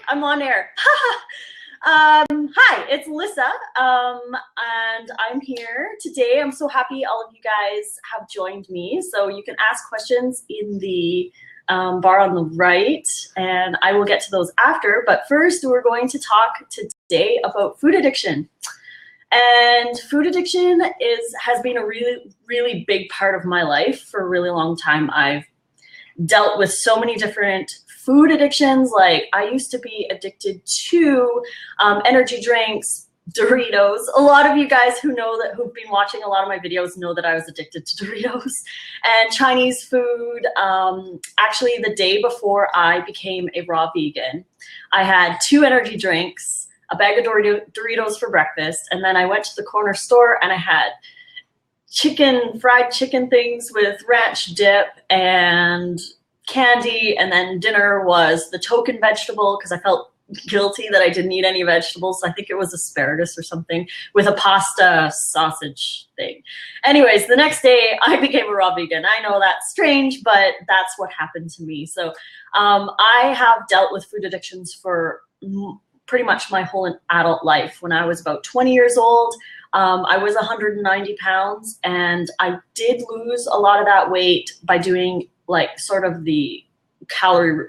I'm on air. Hi, it's Lissa, and I'm here today. I'm so happy all of you guys have joined me. So you can ask questions in the bar on the right, and I will get to those after. But first, we're going to talk today about food addiction. And food addiction has been a really big part of my life for a really long time. I've dealt with so many different food addictions. Like I used to be addicted to energy drinks, Doritos. A lot of you guys who've been watching a lot of my videos know that I was addicted to Doritos and Chinese food. Actually, the day before I became a raw vegan, I had 2 energy drinks, a bag of Doritos for breakfast, and then I went to the corner store and I had fried chicken things with ranch dip and candy, and then dinner was the token vegetable because I felt guilty that I didn't eat any vegetables. So I think it was asparagus or something with a pasta sausage thing. Anyways, the next day I became a raw vegan. I know that's strange, but that's what happened to me. So I have dealt with food addictions for pretty much my whole adult life. When I was about 20 years old, I was 190 pounds, and I did lose a lot of that weight by doing like sort of the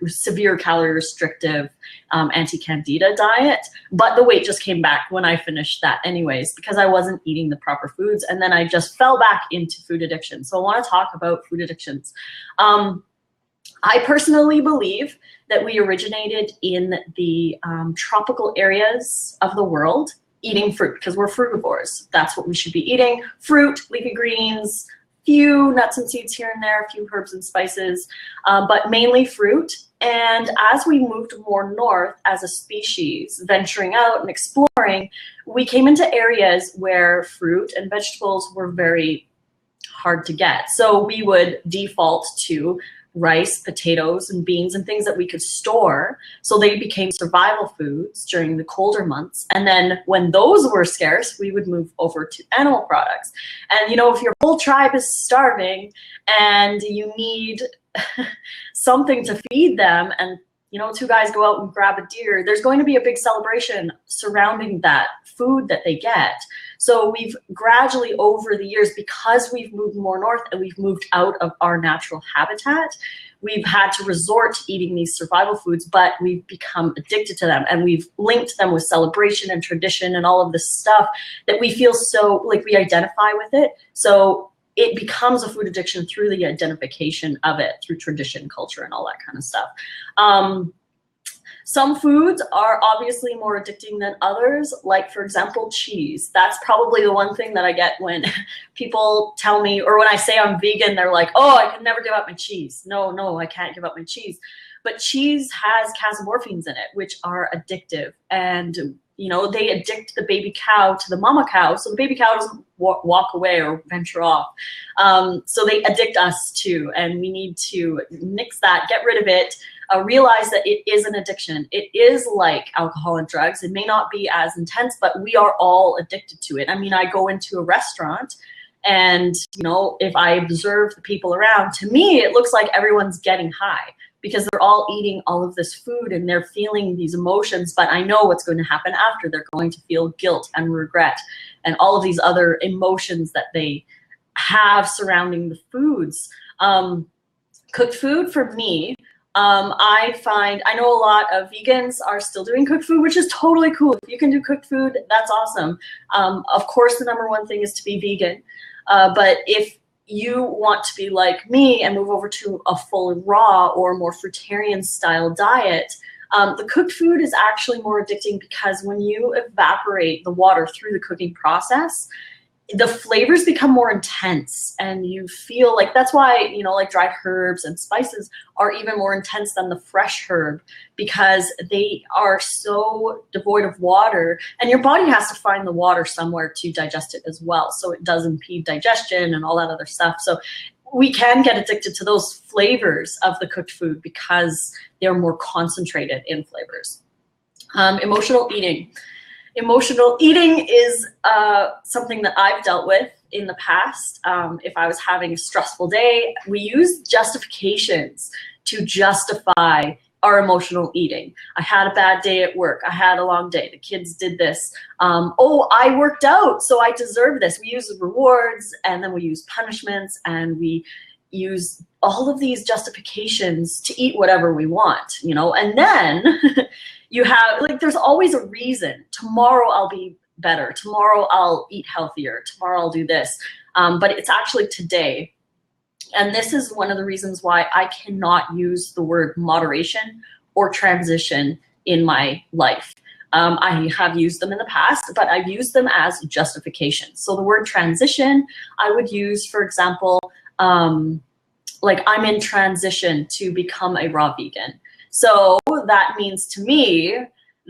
severe calorie restrictive anti-candida diet. But the weight just came back when I finished that anyways, because I wasn't eating the proper foods. And then I just fell back into food addiction. So I want to talk about food addictions. I personally believe that we originated in the tropical areas of the world eating fruit, because we're frugivores. That's what we should be eating. Fruit, leafy greens, few nuts and seeds here and there, a few herbs and spices, but mainly fruit. And as we moved more north as a species, venturing out and exploring, we came into areas where fruit and vegetables were very hard to get. So we would default to rice, potatoes, and beans and things that we could store. So they became survival foods during the colder months. And then when those were scarce, we would move over to animal products. And you know, if your whole tribe is starving and you need something to feed them, and you know, 2 guys go out and grab a deer, there's going to be a big celebration surrounding that food that they get. So we've gradually over the years, because we've moved more north and we've moved out of our natural habitat, we've had to resort to eating these survival foods, but we've become addicted to them, and we've linked them with celebration and tradition and all of this stuff that we feel so like we identify with it. So it becomes a food addiction through the identification of it, through tradition, culture, and all that kind of stuff. Some foods are obviously more addicting than others, like, for example, cheese. That's probably the one thing that I get when people tell me, or when I say I'm vegan, they're like, oh, I can never give up my cheese. No, I can't give up my cheese. But cheese has casomorphins in it, which are addictive. And you know, they addict the baby cow to the mama cow, so the baby cow doesn't walk away or venture off. So they addict us too, and we need to nix that, get rid of it, realize that it is an addiction. It is like alcohol and drugs. It may not be as intense, but we are all addicted to it. I mean, I go into a restaurant, and you know, if I observe the people around, to me, it looks like everyone's getting high, because they're all eating all of this food and they're feeling these emotions, but I know what's going to happen after. They're going to feel guilt and regret and all of these other emotions that they have surrounding the foods. Cooked food for me, I know a lot of vegans are still doing cooked food, which is totally cool. If you can do cooked food, that's awesome. Of course, the #1 thing is to be vegan. But if you want to be like me and move over to a full raw or more fruitarian style diet, the cooked food is actually more addicting, because when you evaporate the water through the cooking process, the flavors become more intense, and you feel like, that's why, you know, like dried herbs and spices are even more intense than the fresh herb, because they are so devoid of water, and your body has to find the water somewhere to digest it as well. So it does impede digestion and all that other stuff. So we can get addicted to those flavors of the cooked food because they're more concentrated in flavors. Emotional eating. Emotional eating is something that I've dealt with in the past. If I was having a stressful day, we use justifications to justify our emotional eating. I had a bad day at work. I had a long day. The kids did this. Oh, I worked out, so I deserve this. We use rewards, and then we use punishments, and we use all of these justifications to eat whatever we want, you know? And then you have, like, there's always a reason. Tomorrow I'll be better. Tomorrow I'll eat healthier. Tomorrow I'll do this. But it's actually today. And this is one of the reasons why I cannot use the word moderation or transition in my life. I have used them in the past, but I've used them as justification. So the word transition, I would use, for example, like I'm in transition to become a raw vegan. So that means to me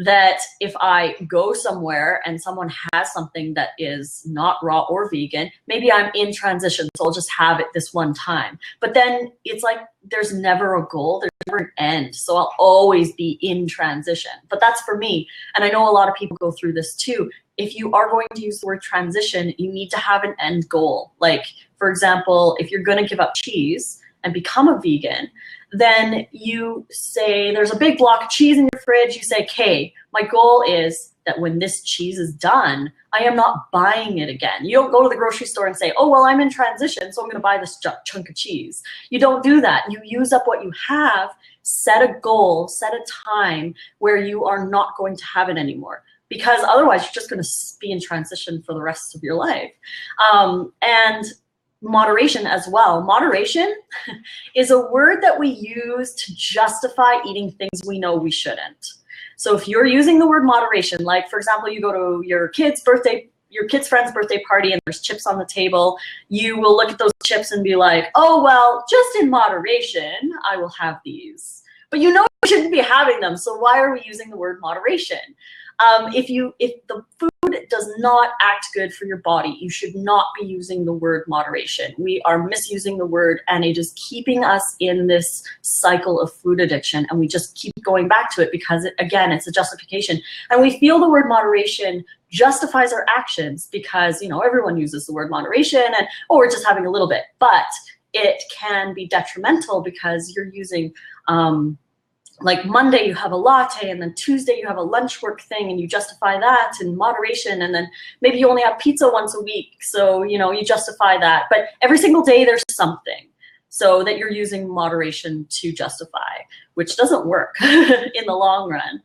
that if I go somewhere and someone has something that is not raw or vegan, maybe I'm in transition, so I'll just have it this one time. But then it's like there's never a goal, there's never an end. So I'll always be in transition. But that's for me. And I know a lot of people go through this too. If you are going to use the word transition, you need to have an end goal. Like, for example, if you're going to give up cheese and become a vegan, then you say there's a big block of cheese in your fridge. You say, okay, my goal is that when this cheese is done, I am not buying it again. You don't go to the grocery store and say, oh, well, I'm in transition, so I'm going to buy this chunk of cheese. You don't do that. You use up what you have, set a goal, set a time where you are not going to have it anymore. Because otherwise, you're just going to be in transition for the rest of your life. And moderation as well. Moderation is a word that we use to justify eating things we know we shouldn't. So if you're using the word moderation, like for example, you go to your kid's friend's birthday party and there's chips on the table, you will look at those chips and be like, oh, well, just in moderation, I will have these. But you know you shouldn't be having them, so why are we using the word moderation? If the food does not act good for your body, you should not be using the word moderation. We are misusing the word, and it is keeping us in this cycle of food addiction, and we just keep going back to it because, again, it's a justification. And we feel the word moderation justifies our actions because, you know, everyone uses the word moderation and, oh, we're just having a little bit. But it can be detrimental because you're using like Monday you have a latte, and then Tuesday you have a lunch work thing, and you justify that in moderation, and then maybe you only have pizza once a week, so you know you justify that. But every single day there's something, so that you're using moderation to justify, which doesn't work in the long run.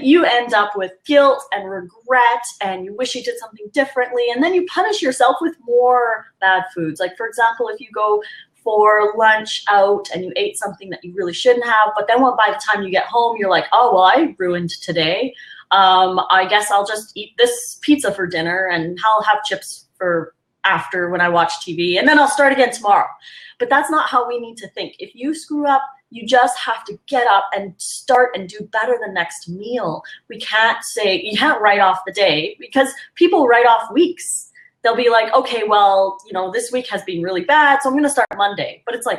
You end up with guilt and regret, and you wish you did something differently, and then you punish yourself with more bad foods. Like for example, if you go for lunch out and you ate something that you really shouldn't have, but then by the time you get home, you're like, oh, well, I ruined today. I guess I'll just eat this pizza for dinner and I'll have chips for after when I watch TV, and then I'll start again tomorrow. But that's not how we need to think. If you screw up, you just have to get up and start and do better the next meal. We can't say, you can't write off the day, because people write off weeks. They'll be like, okay, well, you know, this week has been really bad, so I'm going to start Monday. But it's like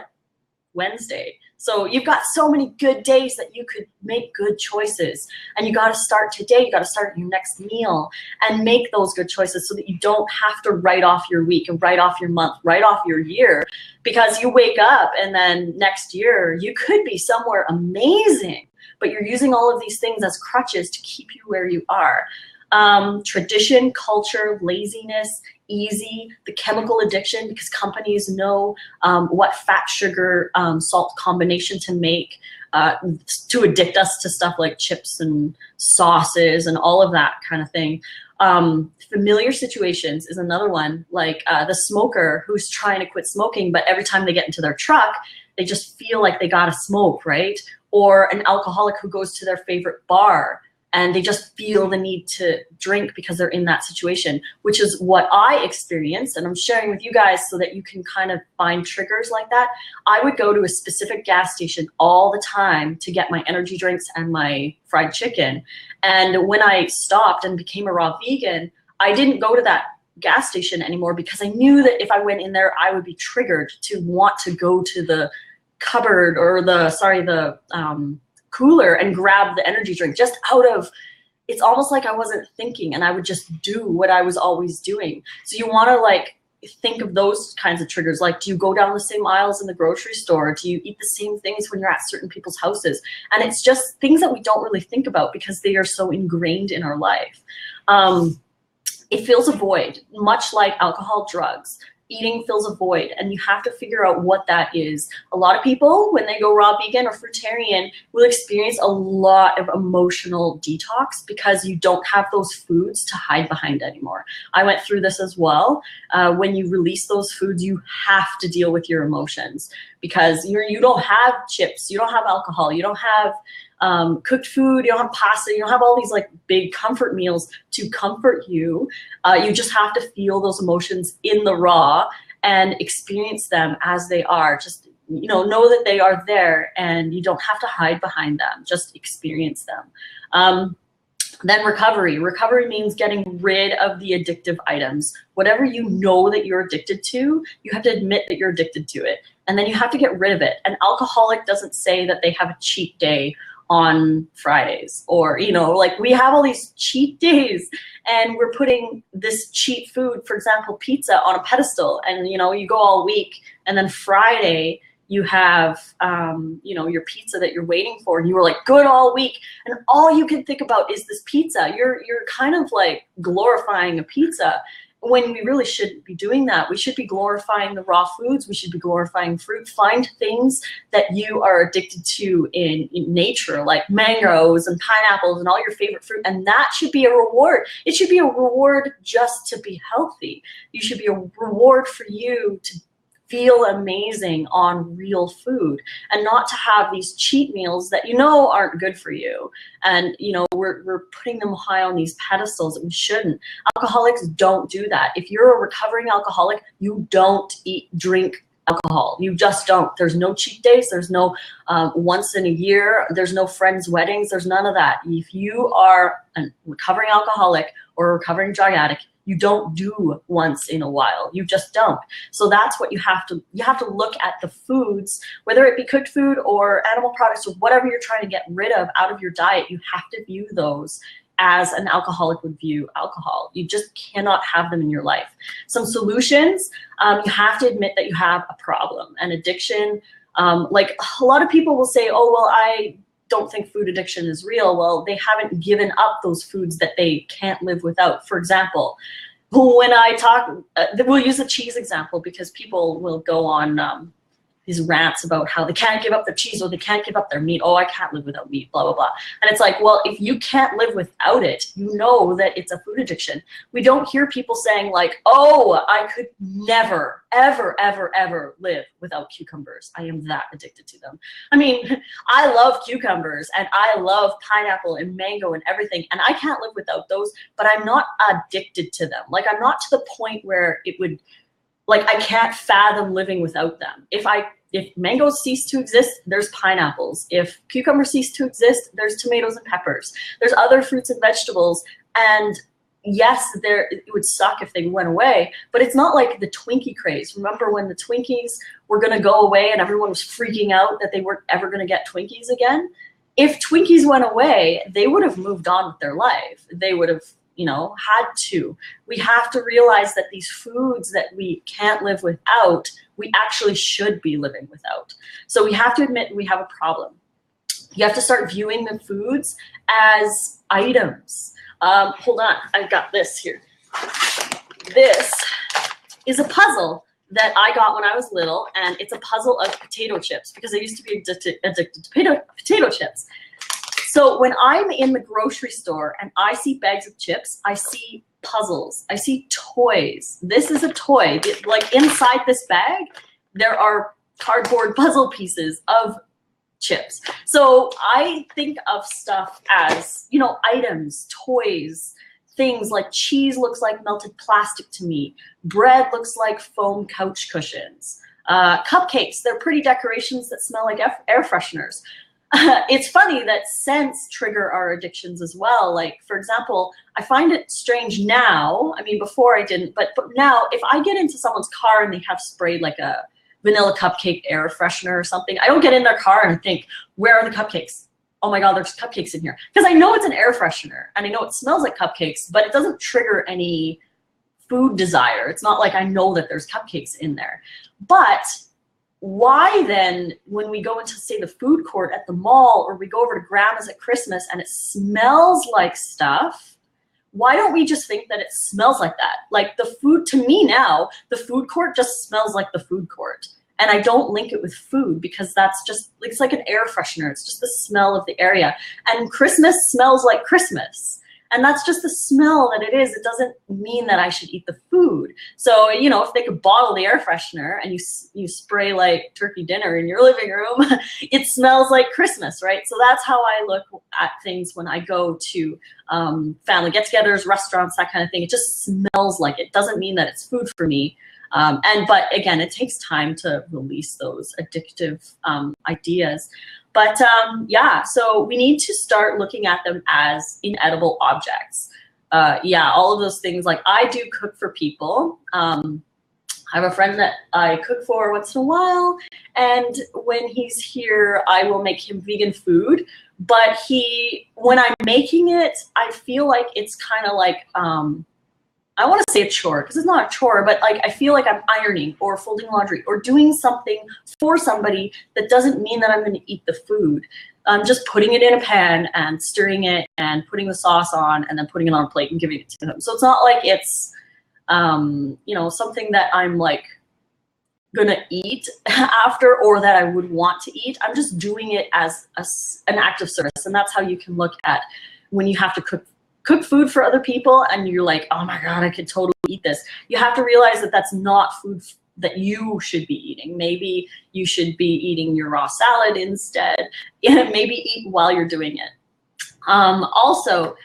Wednesday. So you've got so many good days that you could make good choices. And you got to start today. You got to start your next meal and make those good choices so that you don't have to write off your week and write off your month, write off your year. Because you wake up and then next year you could be somewhere amazing, but you're using all of these things as crutches to keep you where you are. Tradition, culture, laziness, easy, the chemical addiction, because companies know what fat, sugar, salt combination to make to addict us to stuff like chips and sauces and all of that kind of thing. Familiar situations is another one, like the smoker who's trying to quit smoking, but every time they get into their truck, they just feel like they gotta smoke, right? Or an alcoholic who goes to their favorite bar and they just feel the need to drink because they're in that situation, which is what I experienced. And I'm sharing with you guys so that you can kind of find triggers like that. I would go to a specific gas station all the time to get my energy drinks and my fried chicken. And when I stopped and became a raw vegan, I didn't go to that gas station anymore because I knew that if I went in there, I would be triggered to want to go to the cupboard or the cooler and grab the energy drink just out of, it's almost like I wasn't thinking and I would just do what I was always doing. So you want to like think of those kinds of triggers. Like, do you go down the same aisles in the grocery store? Do you eat the same things when you're at certain people's houses? And it's just things that we don't really think about because they are so ingrained in our life. It fills a void, much like alcohol, drugs. Eating fills a void, and you have to figure out what that is. A lot of people, when they go raw vegan or fruitarian, will experience a lot of emotional detox because you don't have those foods to hide behind anymore. I went through this as well. When you release those foods, you have to deal with your emotions because you don't have chips, you don't have alcohol, you don't have cooked food, you don't have pasta, you don't have all these like big comfort meals to comfort you. You just have to feel those emotions in the raw and experience them as they are. Just, know that they are there and you don't have to hide behind them. Just experience them. Then recovery. Recovery means getting rid of the addictive items. Whatever you know that you're addicted to, you have to admit that you're addicted to it. And then you have to get rid of it. An alcoholic doesn't say that they have a cheat day on Fridays, or like we have all these cheat days and we're putting this cheat food, for example pizza, on a pedestal, and you go all week and then Friday you have your pizza that you're waiting for and you were like good all week and all you can think about is this pizza. You're kind of like glorifying a pizza when we really shouldn't be doing that. We should be glorifying the raw foods. We should be glorifying fruit. Find things that you are addicted to in nature, like mangoes and pineapples and all your favorite fruit. And that should be a reward. It should be a reward just to be healthy. You should be a reward for you to feel amazing on real food and not to have these cheat meals that aren't good for you. And we're putting them high on these pedestals that we shouldn't. Alcoholics don't do that. If you're a recovering alcoholic, you don't drink alcohol. You just don't. There's no cheat days. There's no once in a year. There's no friends' weddings. There's none of that. If you are a recovering alcoholic or a recovering drug addict, you don't do once in a while. You just don't. So that's what you have to look at the foods, whether it be cooked food or animal products or whatever you're trying to get rid of out of your diet. You have to view those as an alcoholic would view alcohol. You just cannot have them in your life. Some solutions, you have to admit that you have a problem. An addiction, like a lot of people will say, oh, well, I don't think food addiction is real. Well, they haven't given up those foods that they can't live without. For example, when I talk, we'll use a cheese example because people will go on these rants about how they can't give up their cheese or they can't give up their meat. Oh, I can't live without meat, blah, blah, blah. And it's like, well, if you can't live without it, you know that it's a food addiction. We don't hear people saying like, oh, I could never, ever, ever, ever live without cucumbers. I am that addicted to them. I mean, I love cucumbers and I love pineapple and mango and everything. And I can't live without those, but I'm not addicted to them. Like I'm not to the point where it would, like I can't fathom living without them. If mangoes cease to exist, there's pineapples. If cucumbers cease to exist, there's tomatoes and peppers. There's other fruits and vegetables. And yes, it would suck if they went away, but it's not like the Twinkie craze. Remember when the Twinkies were gonna go away and everyone was freaking out that they weren't ever gonna get Twinkies again? If Twinkies went away, they would have moved on with their life. They would have had to. We have to realize that these foods that we can't live without, we actually should be living without. So we have to admit we have a problem. You have to start viewing the foods as items. Hold on, I've got this here. This is a puzzle that I got when I was little, and it's a puzzle of potato chips because I used to be addicted to potato chips. So when I'm in the grocery store and I see bags of chips, I see puzzles, I see toys. This is a toy. Like inside this bag, there are cardboard puzzle pieces of chips. So I think of stuff as, items, toys, things like cheese looks like melted plastic to me. Bread looks like foam couch cushions. Cupcakes, they're pretty decorations that smell like air fresheners. It's funny that scents trigger our addictions as well. Like, for example, I find it strange now. I mean, before I didn't, but now if I get into someone's car and they have sprayed like a vanilla cupcake air freshener or something, I don't get in their car and think, where are the cupcakes? Oh my God, there's cupcakes in here. Because I know it's an air freshener and I know it smells like cupcakes, but it doesn't trigger any food desire. It's not like I know that there's cupcakes in there. But why then, when we go into, say, the food court at the mall, or we go over to grandma's at Christmas and it smells like stuff, why don't we just think that it smells like that? Like the food, to me now, the food court just smells like the food court. And I don't link it with food because that's just, it's like an air freshener. It's just the smell of the area. And Christmas smells like Christmas. And that's just the smell that it is. It doesn't mean that I should eat the food. So, you know, if they could bottle the air freshener and you spray like turkey dinner in your living room, it smells like Christmas, right? So that's how I look at things when I go to family get-togethers, restaurants, that kind of thing. It just smells like it. Doesn't mean that it's food for me. But again, it takes time to release those addictive ideas. But yeah, so we need to start looking at them as inedible objects. Yeah, all of those things. Like I do cook for people. I have a friend that I cook for once in a while, and when he's here, I will make him vegan food. But when I'm making it, I feel like it's kind of like, I want to say a chore, because it's not a chore, but like I feel like I'm ironing or folding laundry or doing something for somebody that doesn't mean that I'm going to eat the food. I'm just putting it in a pan and stirring it and putting the sauce on and then putting it on a plate and giving it to them. So it's not like it's, you know, something that I'm like going to eat after or that I would want to eat. I'm just doing it as an act of service. And that's how you can look at when you have to cook food for other people and you're like, oh my God, I could totally eat this. You have to realize that that's not food that you should be eating. Maybe you should be eating your raw salad instead. Yeah, maybe eat while you're doing it. Also,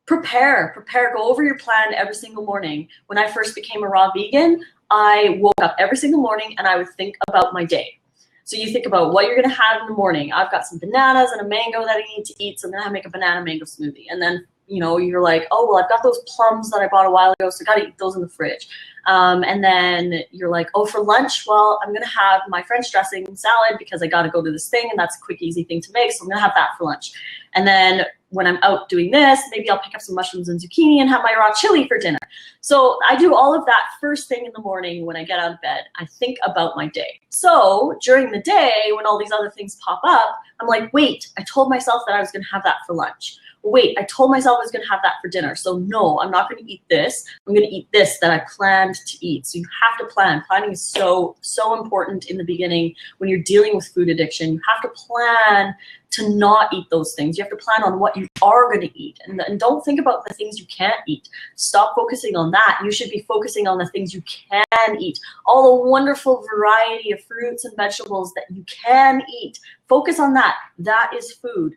prepare, go over your plan every single morning. When I first became a raw vegan, I woke up every single morning and I would think about my day. So you think about what you're gonna have in the morning. I've got some bananas and a mango that I need to eat, so I'm gonna make a banana mango smoothie. And then, you know, you're like, oh, well, I've got those plums that I bought a while ago, so I gotta eat those in the fridge. And then you're like, oh, for lunch, well, I'm gonna have my French dressing salad because I gotta go to this thing and that's a quick, easy thing to make, so I'm gonna have that for lunch. And then when I'm out doing this, maybe I'll pick up some mushrooms and zucchini and have my raw chili for dinner. So I do all of that first thing in the morning when I get out of bed. I think about my day. So during the day, when all these other things pop up, I'm like, wait, I told myself that I was gonna have that for lunch. Wait, I told myself I was gonna have that for dinner. So no, I'm not gonna eat this. I'm gonna eat this that I planned to eat. So you have to plan. Planning is so important in the beginning when you're dealing with food addiction. You have to plan to not eat those things. You have to plan on what you are gonna eat. And don't think about the things you can't eat. Stop focusing on that. You should be focusing on the things you can eat. All the wonderful variety of fruits and vegetables that you can eat. Focus on that. That is food.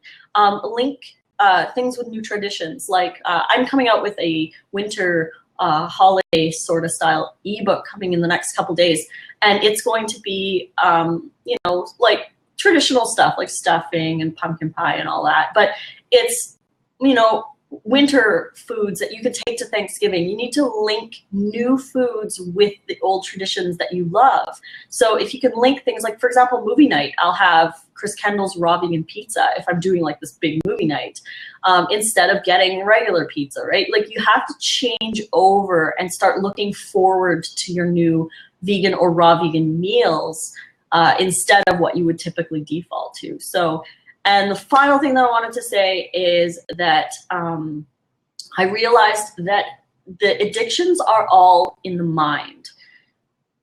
Link things with new traditions. Like I'm coming out with a winter holiday sort of style ebook coming in the next couple days, and it's going to be you know, like traditional stuff like stuffing and pumpkin pie and all that, but it's, you know, winter foods that you could take to Thanksgiving. You need to link new foods with the old traditions that you love. So if you can link things like, for example, movie night, I'll have Chris Kendall's raw vegan pizza if I'm doing like this big movie night, instead of getting regular pizza, right? Like you have to change over and start looking forward to your new vegan or raw vegan meals instead of what you would typically default to. So, and the final thing that I wanted to say is that I realized that the addictions are all in the mind.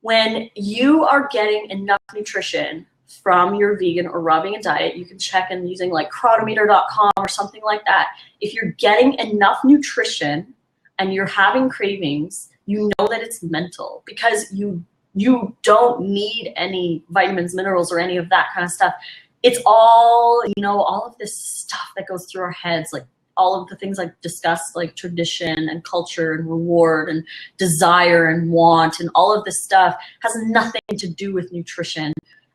When you are getting enough nutrition from your vegan or raw vegan diet, you can check in using like cronometer.com or something like that. If you're getting enough nutrition and you're having cravings, you know that it's mental, because you don't need any vitamins, minerals, or any of that kind of stuff. It's all, you know, all of this stuff that goes through our heads, like all of the things like discussed, like tradition and culture and reward and desire and want, and all of this stuff has nothing to do with nutrition.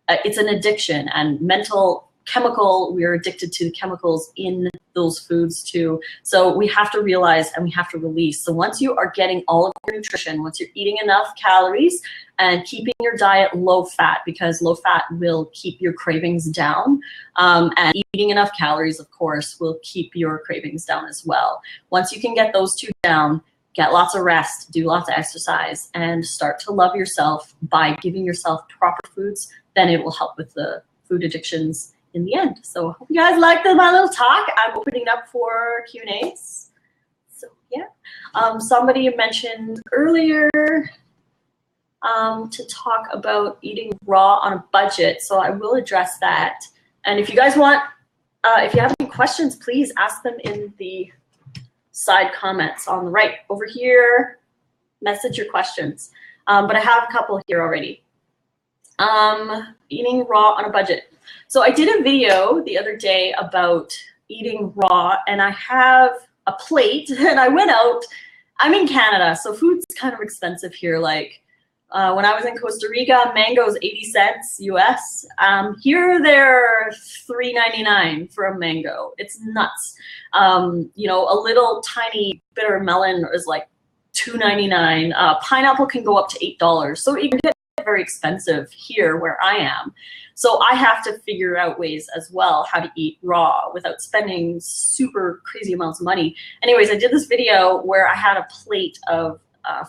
It's an addiction, and mental, chemical, we're addicted to the chemicals in those foods too. So we have to realize and we have to release. So once you are getting all of your nutrition, once you're eating enough calories and keeping your diet low fat, because low fat will keep your cravings down, and eating enough calories, of course, will keep your cravings down as well. Once you can get those two down, get lots of rest, do lots of exercise, and start to love yourself by giving yourself proper foods, then it will help with the food addictions in the end. So I hope you guys liked my little talk. I'm opening up for Q&As. So yeah, somebody mentioned earlier to talk about eating raw on a budget. So I will address that. And if you guys want, if you have any questions, please ask them in the side comments on the right over here. Message your questions. But I have a couple here already. Eating raw on a budget. So I did a video the other day about eating raw, and I have a plate, and I went out. I'm in Canada, so food's kind of expensive here. Like when I was in Costa Rica, mangoes 80 cents US. Here they're $3.99 for a mango. It's nuts. You know, a little tiny bitter melon is like $2.99. Pineapple can go up to $8. So it can get very expensive here where I am. So I have to figure out ways as well how to eat raw without spending super crazy amounts of money. Anyways, I did this video where I had a plate of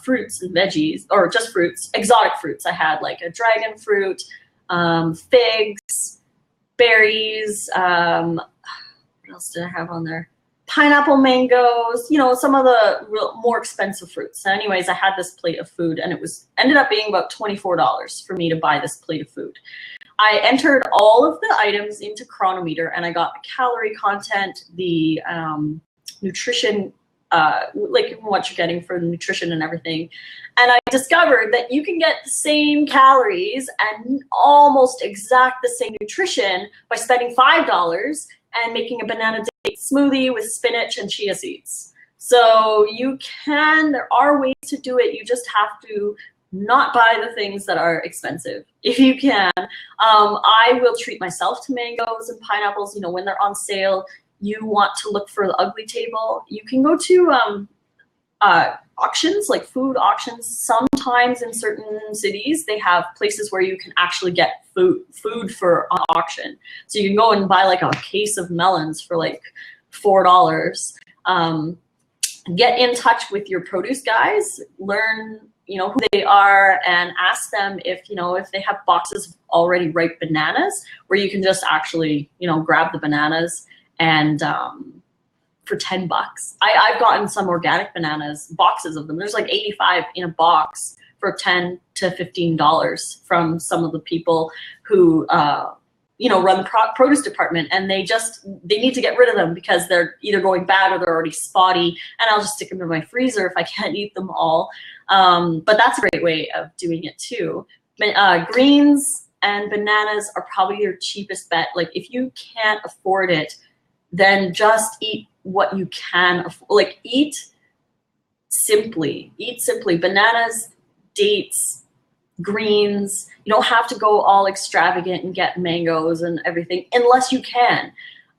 fruits and veggies, or just fruits, exotic fruits. I had like a dragon fruit, figs, berries, what else did I have on there? Pineapple, mangoes, you know, some of the more expensive fruits. So anyways, I had this plate of food, and it ended up being about $24 for me to buy this plate of food. I entered all of the items into Chronometer, and I got the calorie content, the nutrition, like what you're getting for the nutrition and everything. And I discovered that you can get the same calories and almost exact the same nutrition by spending $5 and making a banana date smoothie with spinach and chia seeds. So you can, there are ways to do it. You just have to not buy the things that are expensive if you can. I will treat myself to mangoes and pineapples. You know, when they're on sale, you want to look for the ugly table. You can go to auctions, like food auctions. Sometimes in certain cities, they have places where you can actually get food for on auction. So you can go and buy like a case of melons for like $4. Get in touch with your produce guys, learn, you know, who they are, and ask them if, you know, if they have boxes of already ripe bananas where you can just actually, you know, grab the bananas and for 10 bucks. I've gotten some organic bananas, boxes of them. There's like 85 in a box for $10 to $15 from some of the people who, you know, run the produce department, and they need to get rid of them because they're either going bad or they're already spotty, and I'll just stick them in my freezer if I can't eat them all. But that's a great way of doing it too. Greens and bananas are probably your cheapest bet. Like if you can't afford it, then just eat what you can afford. Like eat simply. Bananas, dates, greens. You don't have to go all extravagant and get mangoes and everything unless you can.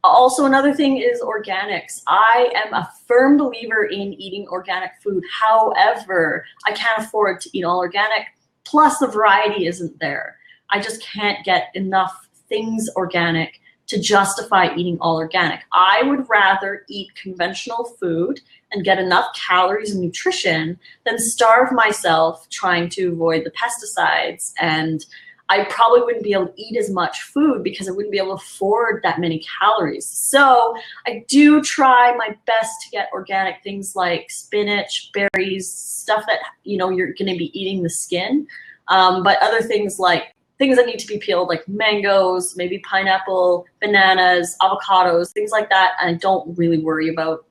Also, another thing is organics. I am a firm believer in eating organic food. However, I can't afford to eat all organic. Plus, the variety isn't there. I just can't get enough things organic to justify eating all organic. I would rather eat conventional food and get enough calories and nutrition than starve myself trying to avoid the pesticides. And I probably wouldn't be able to eat as much food because I wouldn't be able to afford that many calories. So I do try my best to get organic things like spinach, berries, stuff that, you know, you're gonna be eating the skin. But other things like things that need to be peeled, like mangoes, maybe pineapple, bananas, avocados, things like that, I don't really worry about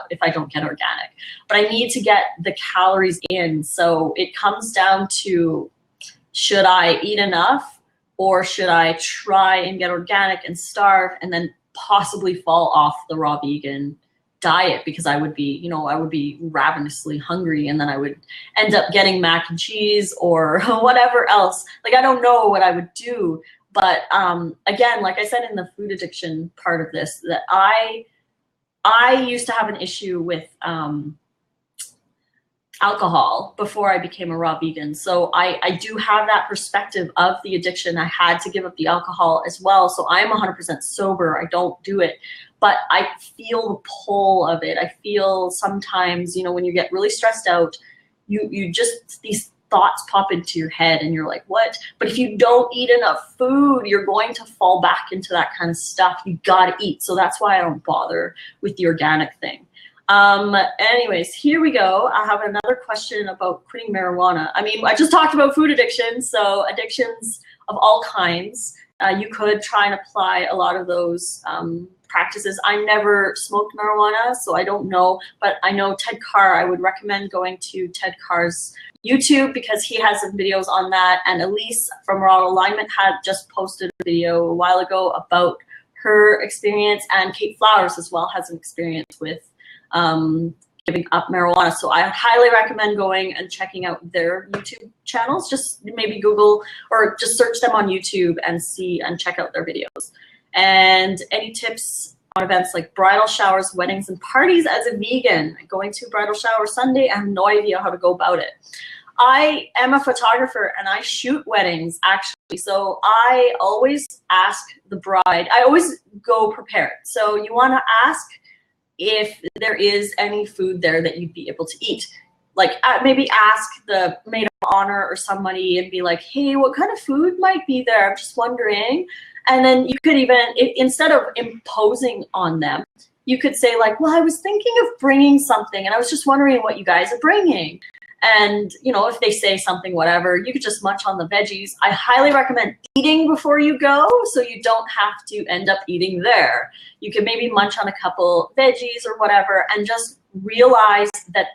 if I don't get organic. But I need to get the calories in. So it comes down to, should I eat enough, or should I try and get organic and starve and then possibly fall off the raw vegan diet, because I would be, you know, I would be ravenously hungry, and then I would end up getting mac and cheese or whatever else. Like, I don't know what I would do. But again, like I said in the food addiction part of this, that I used to have an issue with, I alcohol before I became a raw vegan. So I do have that perspective of the addiction. I had to give up the alcohol as well. So I'm 100% sober. I don't do it, but I feel the pull of it. I feel sometimes, you know, when you get really stressed out, you just, these thoughts pop into your head and you're like, what? But if you don't eat enough food, you're going to fall back into that kind of stuff. You gotta eat. So that's why I don't bother with the organic thing. Anyways, here we go. I have another question about quitting marijuana. I mean, I just talked about food addiction, so addictions of all kinds. You could try and apply a lot of those practices. I never smoked marijuana, so I don't know, but I know Ted Carr. I would recommend going to Ted Carr's YouTube because he has some videos on that, and Elise from Raw Alignment had just posted a video a while ago about her experience, and Kate Flowers as well has an experience with giving up marijuana. So I highly recommend going and checking out their YouTube channels. Just maybe Google or just search them on YouTube and see and check out their videos. And any tips on events like bridal showers, weddings, and parties as a vegan? Going to a bridal shower Sunday, I have no idea how to go about it. I am a photographer and I shoot weddings actually. So I always ask the bride, I always go prepared. So you want to ask if there is any food there that you'd be able to eat. Like maybe ask the maid of honor or somebody and be like, hey, what kind of food might be there? I'm just wondering. And then you could even, instead of imposing on them, you could say like, well, I was thinking of bringing something and I was just wondering what you guys are bringing. And, you know, if they say something, whatever, you could just munch on the veggies. I highly recommend eating before you go so you don't have to end up eating there. You can maybe munch on a couple veggies or whatever and just realize that,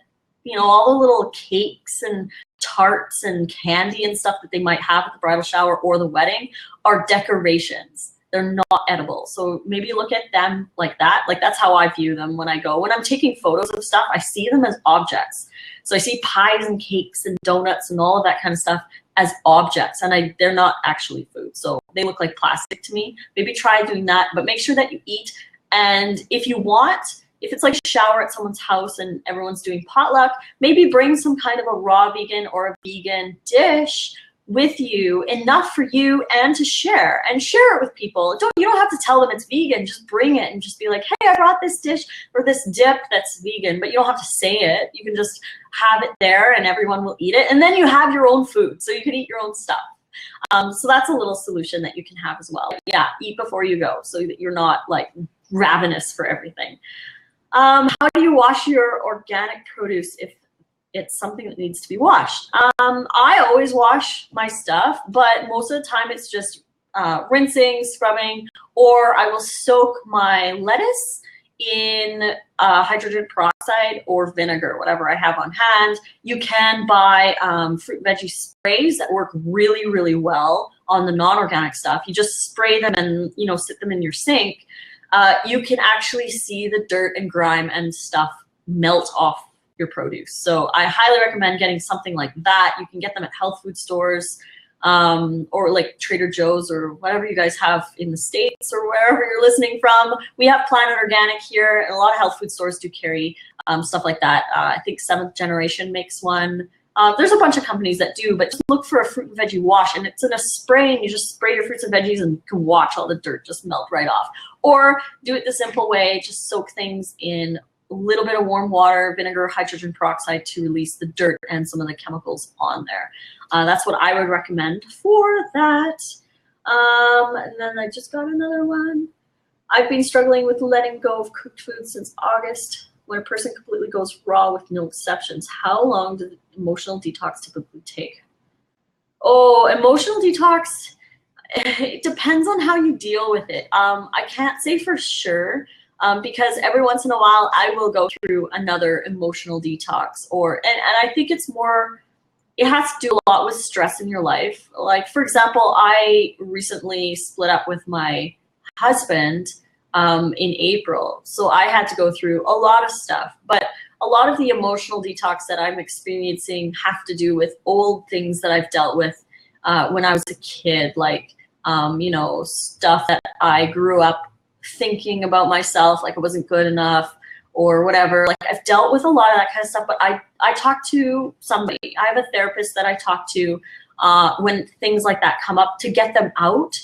you know, all the little cakes and tarts and candy and stuff that they might have at the bridal shower or the wedding are decorations. They're not edible. So maybe look at them like that. Like that's how I view them when I go. When I'm taking photos of stuff, I see them as objects. So I see pies and cakes and donuts and all of that kind of stuff as objects, and they're not actually food. So they look like plastic to me. Maybe try doing that, but make sure that you eat. And if you want, if it's like a shower at someone's house and everyone's doing potluck, maybe bring some kind of a raw vegan or a vegan dish with you, enough for you and to share it with people. You don't have to tell them it's vegan, just bring it and just be like, hey, I brought this dish or this dip that's vegan, but you don't have to say it. You can just have it there and everyone will eat it. And then you have your own food, so you can eat your own stuff. So that's a little solution that you can have as well. Yeah, eat before you go so that you're not like ravenous for everything. How do you wash your organic produce if it's something that needs to be washed? I always wash my stuff, but most of the time it's just rinsing, scrubbing, or I will soak my lettuce in hydrogen peroxide or vinegar, whatever I have on hand. You can buy fruit and veggie sprays that work really, really well on the non-organic stuff. You just spray them and, you know, sit them in your sink. You can actually see the dirt and grime and stuff melt off your produce. So I highly recommend getting something like that. You can get them at health food stores or like Trader Joe's or whatever you guys have in the States or wherever you're listening from. We have Planet Organic here, and a lot of health food stores do carry stuff like that. I think 7th Generation makes one. There's a bunch of companies that do, but just look for a fruit and veggie wash, and it's in a spray, and you just spray your fruits and veggies and you can watch all the dirt just melt right off. Or do it the simple way, just soak things in a little bit of warm water, vinegar, hydrogen peroxide to release the dirt and some of the chemicals on there. That's what I would recommend for that. And then I just got another one. I've been struggling with letting go of cooked food since August. When a person completely goes raw with no exceptions, how long does emotional detox typically take? Oh, emotional detox, it depends on how you deal with it. I can't say for sure. Because every once in a while I will go through another emotional detox, and I think it's more, it has to do a lot with stress in your life. Like, for example, I recently split up with my husband in April. So I had to go through a lot of stuff, but a lot of the emotional detox that I'm experiencing have to do with old things that I've dealt with when I was a kid, like, you know, stuff that I grew up thinking about myself like I wasn't good enough, or whatever. Like, I've dealt with a lot of that kind of stuff, but I talk to somebody. I have a therapist that I talk to when things like that come up, to get them out.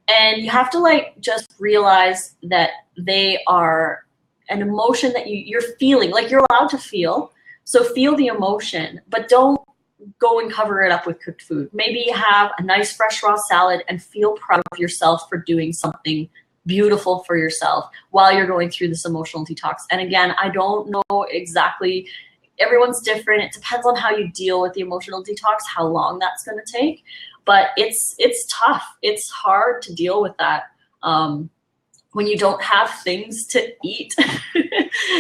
And you have to like just realize that they are an emotion that you're feeling. Like, you're allowed to feel. So feel the emotion, but don't go and cover it up with cooked food. Maybe have a nice fresh raw salad and feel proud of yourself for doing something beautiful for yourself while you're going through this emotional detox. And again, I don't know exactly, everyone's different. It depends on how you deal with the emotional detox, how long that's going to take. But it's tough. It's hard to deal with that when you don't have things to eat.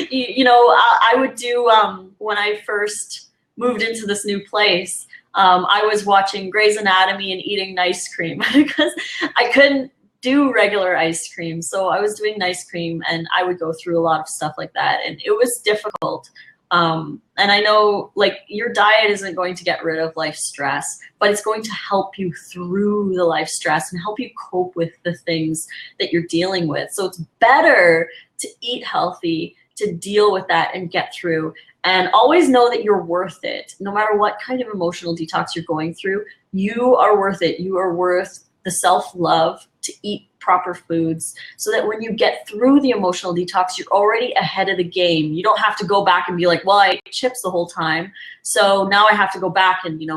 you know, I would do, when I first moved into this new place, I was watching Grey's Anatomy and eating nice cream because I couldn't do regular ice cream. So I was doing nice cream, and I would go through a lot of stuff like that. And it was difficult. And I know, like, your diet isn't going to get rid of life stress, but it's going to help you through the life stress and help you cope with the things that you're dealing with. So it's better to eat healthy, to deal with that and get through. And always know that you're worth it. No matter what kind of emotional detox you're going through, you are worth it. You are worth the self-love to eat proper foods, so that when you get through the emotional detox, you're already ahead of the game. You don't have to go back and be like, well, I ate chips the whole time, so now I have to go back and, you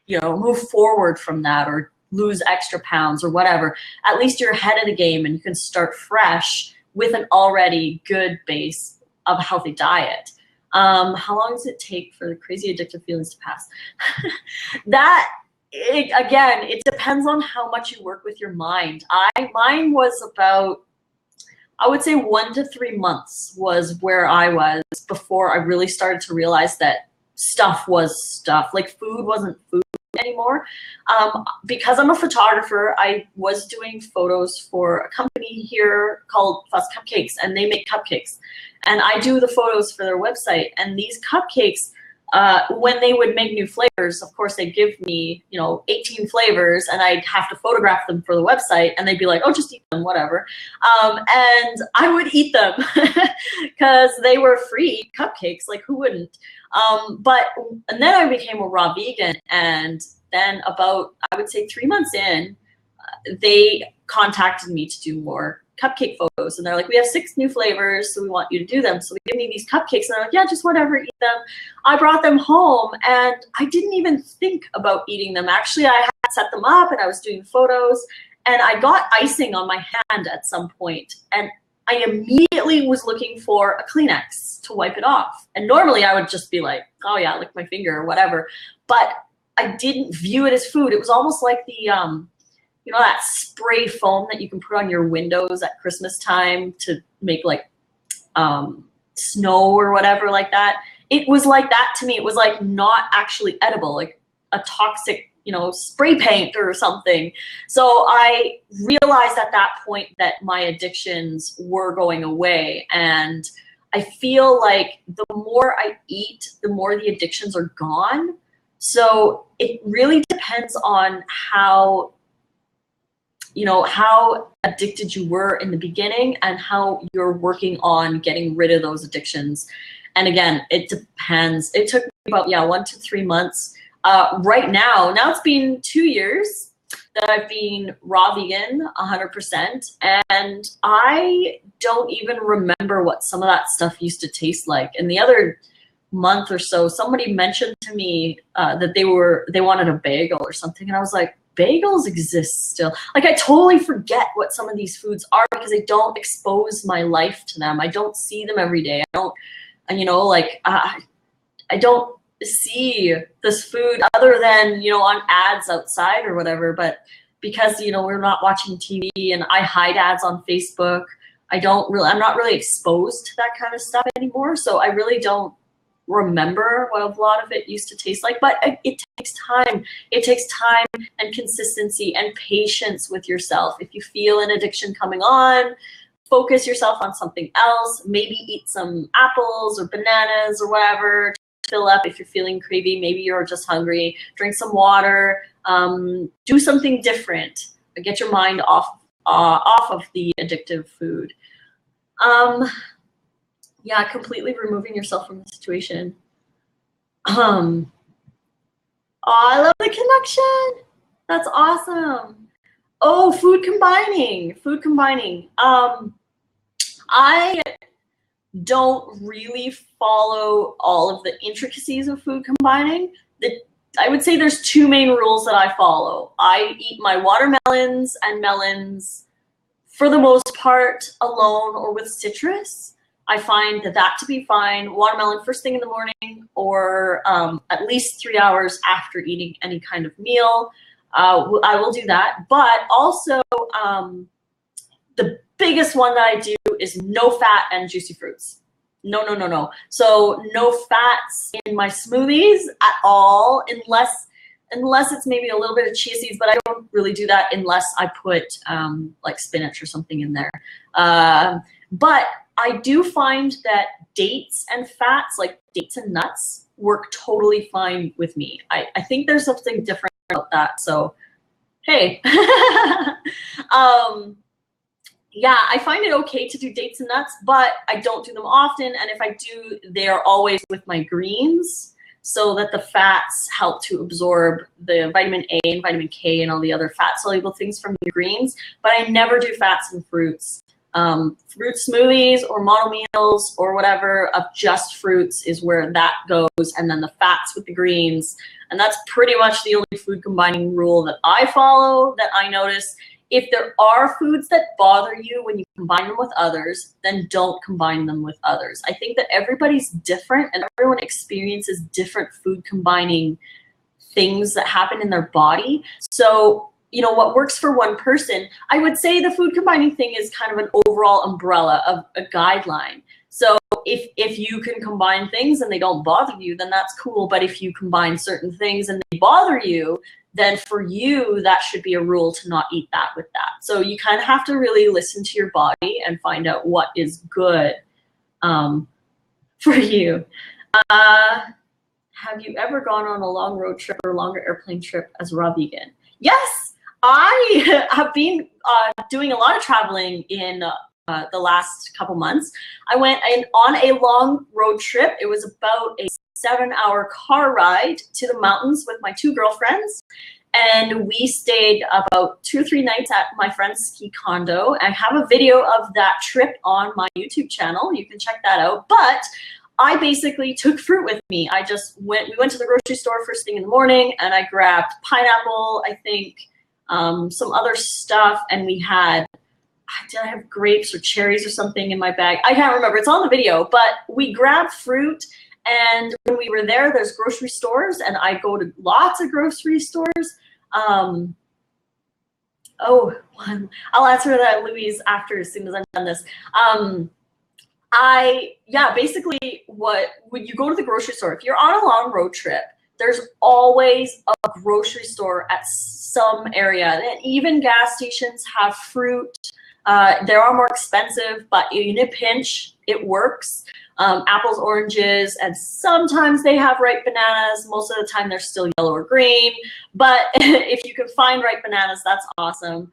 know, move forward from that, or lose extra pounds or whatever. At least you're ahead of the game, and you can start fresh with an already good base of a healthy diet. How long does it take for the crazy addictive feelings to pass? Again, it depends on how much you work with your mind. Mine was about, I would say 1 to 3 months was where I was before I really started to realize that stuff was stuff. Like, food wasn't food anymore. Because I'm a photographer, I was doing photos for a company here called Fuss Cupcakes, and they make cupcakes. And I do the photos for their website. And these cupcakes, when they would make new flavors, of course, they'd give me, 18 flavors, and I'd have to photograph them for the website, and they'd be like, oh, just eat them, whatever. And I would eat them because they were free cupcakes, like, who wouldn't? And then I became a raw vegan, and then about, I would say 3 months in, they contacted me to do more cupcake photos, and they're like, we have 6 new flavors, so we want you to do them. So they give me these cupcakes, and they're like, yeah, just whatever, eat them. I brought them home, and I didn't even think about eating them. Actually, I had set them up, and I was doing photos, and I got icing on my hand at some point, and I immediately was looking for a Kleenex to wipe it off. And normally I would just be like, oh yeah, lick my finger or whatever. But I didn't view it as food. It was almost like the that spray foam that you can put on your windows at Christmas time to make like snow or whatever like that. It was like that to me. It was like not actually edible, like a toxic, spray paint or something. So I realized at that point that my addictions were going away. And I feel like the more I eat, the more the addictions are gone. So it really depends on how addicted you were in the beginning and how you're working on getting rid of those addictions. And again, it depends. It took me about 1 to 3 months. Right now it's been 2 years that I've been raw vegan 100%. And I don't even remember what some of that stuff used to taste like. And the other month or so, somebody mentioned to me that they wanted a bagel or something. And I was like, bagels exist still. Like, I totally forget what some of these foods are because I don't expose my life to them. I don't see them every day. I don't see this food other than, on ads outside or whatever. But because, we're not watching TV and I hide ads on Facebook, I'm not really exposed to that kind of stuff anymore. So I really don't remember what a lot of it used to taste like, but it takes time. It takes time and consistency and patience with yourself. If you feel an addiction coming on, focus yourself on something else. Maybe eat some apples or bananas or whatever to fill up if you're feeling cravey. Maybe you're just hungry. Drink some water. Do something different. Get your mind off of the addictive food. Yeah, completely removing yourself from the situation. Oh, I love the connection. That's awesome. Oh, food combining. Food combining. I don't really follow all of the intricacies of food combining. I would say there's two main rules that I follow. I eat my watermelons and melons for the most part alone or with citrus. I find that to be fine. Watermelon first thing in the morning or at least 3 hours after eating any kind of meal. I will do that. But also the biggest one that I do is no fat and juicy fruits. No, no, no, no. So no fats in my smoothies at all, unless it's maybe a little bit of chia seeds, but I don't really do that unless I put like spinach or something in there. But I do find that dates and fats, like dates and nuts, work totally fine with me. I think there's something different about that. So, hey. Yeah, I find it okay to do dates and nuts, but I don't do them often. And if I do, they are always with my greens so that the fats help to absorb the vitamin A and vitamin K and all the other fat soluble things from the greens. But I never do fats and fruits. Fruit smoothies or mono meals or whatever of just fruits is where that goes. And then the fats with the greens. And that's pretty much the only food combining rule that I follow, that I notice. If there are foods that bother you when you combine them with others, then don't combine them with others. I think that everybody's different and everyone experiences different food combining things that happen in their body. So, you know, what works for one person, I would say the food combining thing is kind of an overall umbrella of a guideline. So if you can combine things and they don't bother you, then that's cool. But if you combine certain things and they bother you, then for you, that should be a rule to not eat that with that. So you kind of have to really listen to your body and find out what is good for you. Have you ever gone on a long road trip or longer airplane trip as a raw vegan? Yes, I have been doing a lot of traveling in the last couple months. I went on a long road trip. It was about a 7-hour car ride to the mountains with my 2 girlfriends. And we stayed about 2 or 3 nights at my friend's ski condo. I have a video of that trip on my YouTube channel. You can check that out. But I basically took fruit with me. We went to the grocery store first thing in the morning and I grabbed pineapple, I think, some other stuff. And we had, did I have grapes or cherries or something in my bag? I can't remember. It's on the video. But we grabbed fruit. And when we were there, there's grocery stores, and I go to lots of grocery stores. I'll answer that, Louise, after, as soon as I'm done this. Basically when you go to the grocery store, if you're on a long road trip, there's always a grocery store at some area. And even gas stations have fruit. They are more expensive, but in a pinch, it works. Apples, oranges, and sometimes they have ripe bananas. Most of the time they're still yellow or green, but if you can find ripe bananas, that's awesome.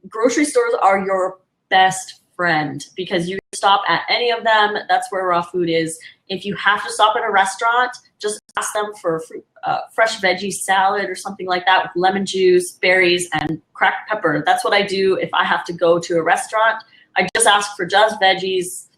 Grocery stores are your best friend because you can stop at any of them. That's where raw food is. If you have to stop at a restaurant, just ask them for fresh veggie salad or something like that with lemon juice, berries, and cracked pepper. That's what I do if I have to go to a restaurant. I just ask for just veggies.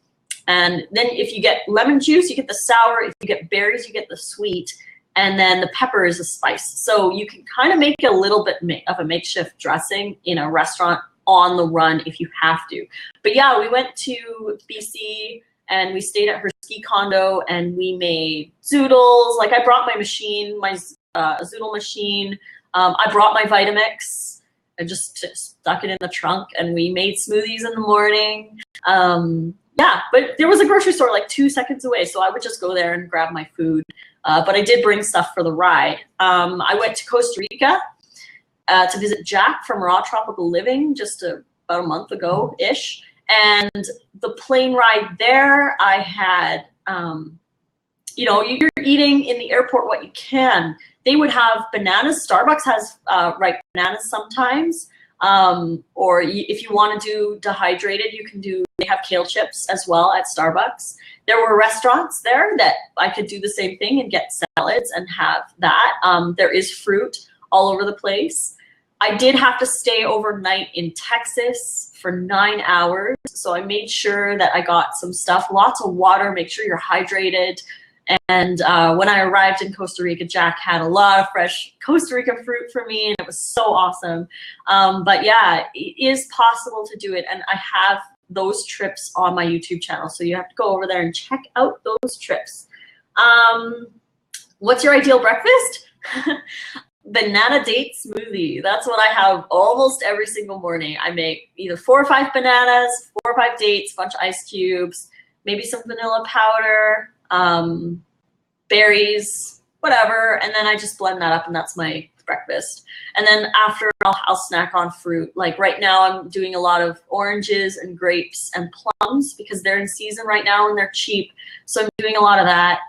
And then if you get lemon juice, you get the sour. If you get berries, you get the sweet. And then the pepper is a spice. So you can kind of make a little bit of a makeshift dressing in a restaurant on the run if you have to. But yeah, we went to BC and we stayed at her ski condo and we made zoodles. Like I brought my machine, my zoodle machine. I brought my Vitamix. I just stuck it in the trunk and we made smoothies in the morning. Yeah, but there was a grocery store like 2 seconds away, so I would just go there and grab my food. But I did bring stuff for the ride. I went to Costa Rica to visit Jack from Raw Tropical Living just about a month ago-ish. And the plane ride there, I had, you're eating in the airport what you can. They would have bananas. Starbucks has ripe bananas sometimes. Or if you want to do dehydrated, you can do, they have kale chips as well at Starbucks. There were restaurants there that I could do the same thing and get salads and have that. There is fruit all over the place. I did have to stay overnight in Texas for 9 hours. So I made sure that I got some stuff, lots of water, make sure you're hydrated. And when I arrived in Costa Rica, Jack had a lot of fresh Costa Rica fruit for me, and it was so awesome. But yeah, it is possible to do it. And I have those trips on my YouTube channel. So you have to go over there and check out those trips. What's your ideal breakfast? Banana date smoothie. That's what I have almost every single morning. I make either 4 or 5 bananas, 4 or 5 dates, a bunch of ice cubes, maybe some vanilla powder, berries, whatever, and then I just blend that up, and that's my breakfast. And then after, I'll snack on fruit. Like right now, I'm doing a lot of oranges and grapes and plums because they're in season right now and they're cheap. So I'm doing a lot of that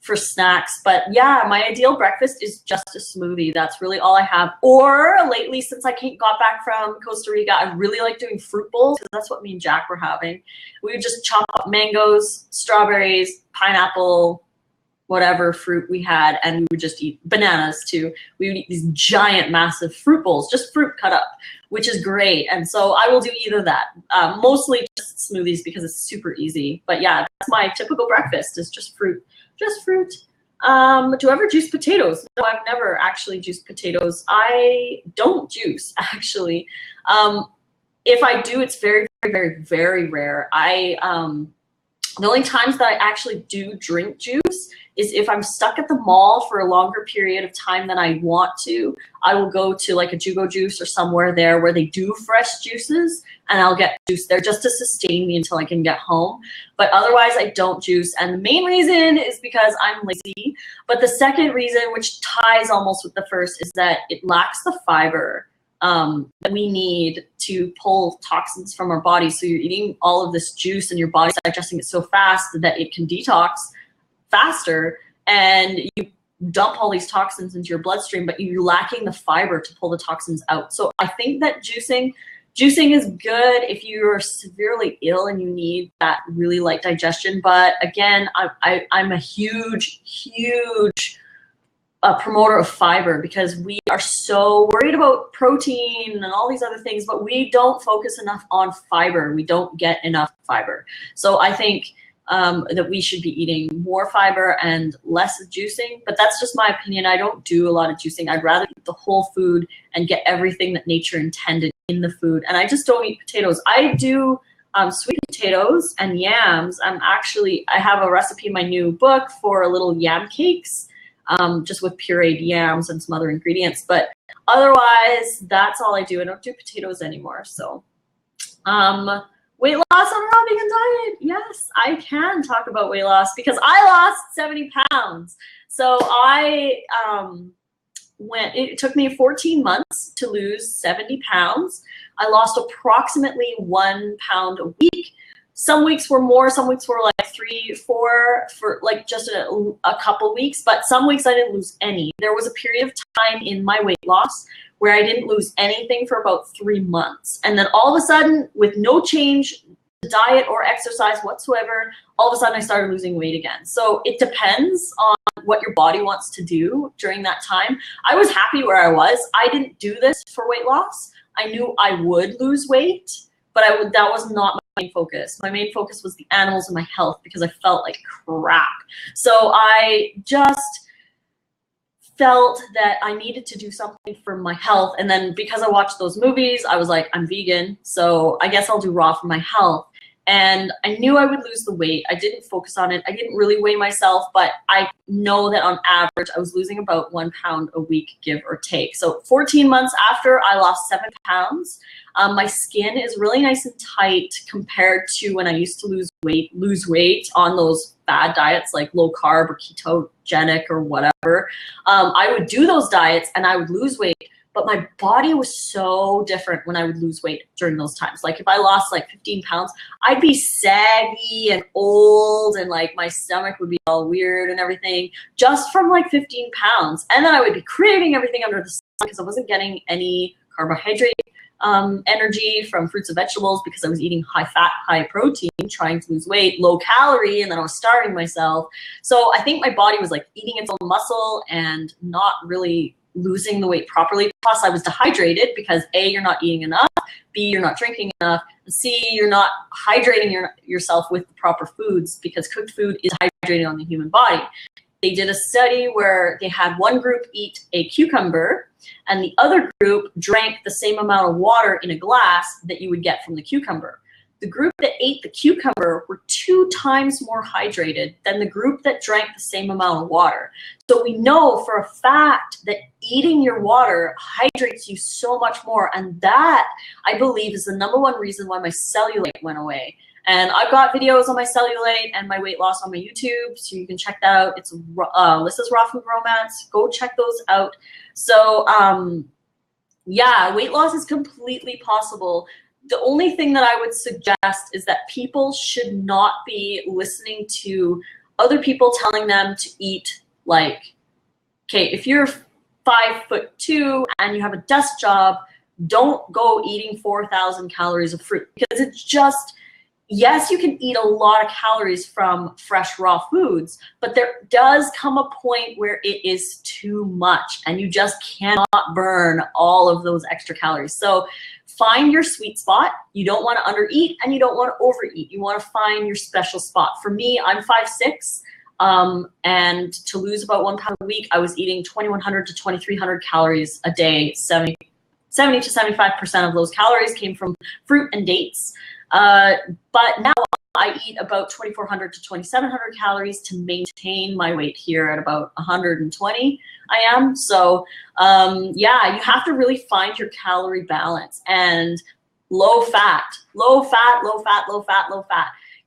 for snacks. But yeah, my ideal breakfast is just a smoothie. That's really all I have. Or lately, since I got back from Costa Rica, I really like doing fruit bowls because that's what me and Jack were having. We would just chop up mangoes, strawberries, pineapple, whatever fruit we had, and we would just eat bananas too. We would eat these giant, massive fruit bowls, just fruit cut up, which is great. And so I will do either that. Mostly just smoothies because it's super easy. But yeah, that's my typical breakfast is just fruit. Just fruit. Do I ever juice potatoes? No, I've never actually juiced potatoes. I don't juice, actually. If I do, it's very, very, very rare. The only times that I actually do drink juice is if I'm stuck at the mall for a longer period of time than I want to. I will go to like a Jugo Juice or somewhere there where they do fresh juices, and I'll get juice there just to sustain me until I can get home. But otherwise, I don't juice. And the main reason is because I'm lazy. But the second reason, which ties almost with the first, is that it lacks the fiber that we need to pull toxins from our body. So you're eating all of this juice and your body's digesting it so fast that it can detox faster, and you dump all these toxins into your bloodstream, but you're lacking the fiber to pull the toxins out. So I think that juicing is good if you're severely ill and you need that really light digestion. But again, I'm a huge promoter of fiber because we are so worried about protein and all these other things, but we don't focus enough on fiber. We don't get enough fiber. So I think that we should be eating more fiber and less of juicing, but that's just my opinion. I don't do a lot of juicing. I'd rather eat the whole food and get everything that nature intended in the food. And I just don't eat potatoes. I do sweet potatoes and yams. I have a recipe in my new book for little yam cakes, just with pureed yams and some other ingredients. But otherwise, that's all I do. I don't do potatoes anymore. So, weight loss on a raw vegan diet. Yes, I can talk about weight loss because I lost 70 pounds. So it took me 14 months to lose 70 pounds. I lost approximately 1 pound a week. Some weeks were more, some weeks were like 3, 4 for like just a couple weeks, but some weeks I didn't lose any. There was a period of time in my weight loss where I didn't lose anything for about 3 months. And then all of a sudden, with no change, diet or exercise whatsoever, all of a sudden I started losing weight again. So it depends on what your body wants to do during that time. I was happy where I was. I didn't do this for weight loss. I knew I would lose weight, but that was not my main focus. My main focus was the animals and my health because I felt like crap. So I just felt that I needed to do something for my health. And then because I watched those movies, I was like, I'm vegan, so I guess I'll do raw for my health. And I knew I would lose the weight. I didn't focus on it. I didn't really weigh myself, but I know that on average, I was losing about 1 pound a week, give or take. So 14 months after, I lost 7 pounds. My skin is really nice and tight compared to when I used to lose weight on those bad diets like low carb or ketogenic or whatever. I would do those diets and I would lose weight, but my body was so different when I would lose weight during those times. Like if I lost like 15 pounds, I'd be saggy and old and like my stomach would be all weird and everything just from like 15 pounds. And then I would be craving everything under the sun because I wasn't getting any carbohydrate energy from fruits and vegetables because I was eating high fat, high protein, trying to lose weight, low calorie, and then I was starving myself. So I think my body was like eating its own muscle and not really losing the weight properly. Plus I was dehydrated because A, you're not eating enough, B, you're not drinking enough, and C, you're not hydrating yourself with the proper foods because cooked food is hydrating on the human body. They did a study where they had one group eat a cucumber and the other group drank the same amount of water in a glass that you would get from the cucumber. The group that ate the cucumber were 2 times more hydrated than the group that drank the same amount of water. So we know for a fact that eating your water hydrates you so much more. And that, I believe, is the #1 reason why my cellulite went away. And I've got videos on my cellulite and my weight loss on my YouTube, so you can check that out. It's Lissa's Raw Food Romance. Go check those out. So yeah, weight loss is completely possible. The only thing that I would suggest is that people should not be listening to other people telling them to eat like, okay, if you're 5'2" and you have a desk job, don't go eating 4,000 calories of fruit because it's just, yes, you can eat a lot of calories from fresh raw foods, but there does come a point where it is too much and you just cannot burn all of those extra calories. So find your sweet spot. You don't want to undereat and you don't want to overeat. You want to find your special spot. For me, I'm 5'6", and to lose about 1 pound a week, I was eating 2,100 to 2,300 calories a day. 70 to 75% of those calories came from fruit and dates. But now I eat about 2,400 to 2,700 calories to maintain my weight here at about 120 I am. So yeah, you have to really find your calorie balance and low fat.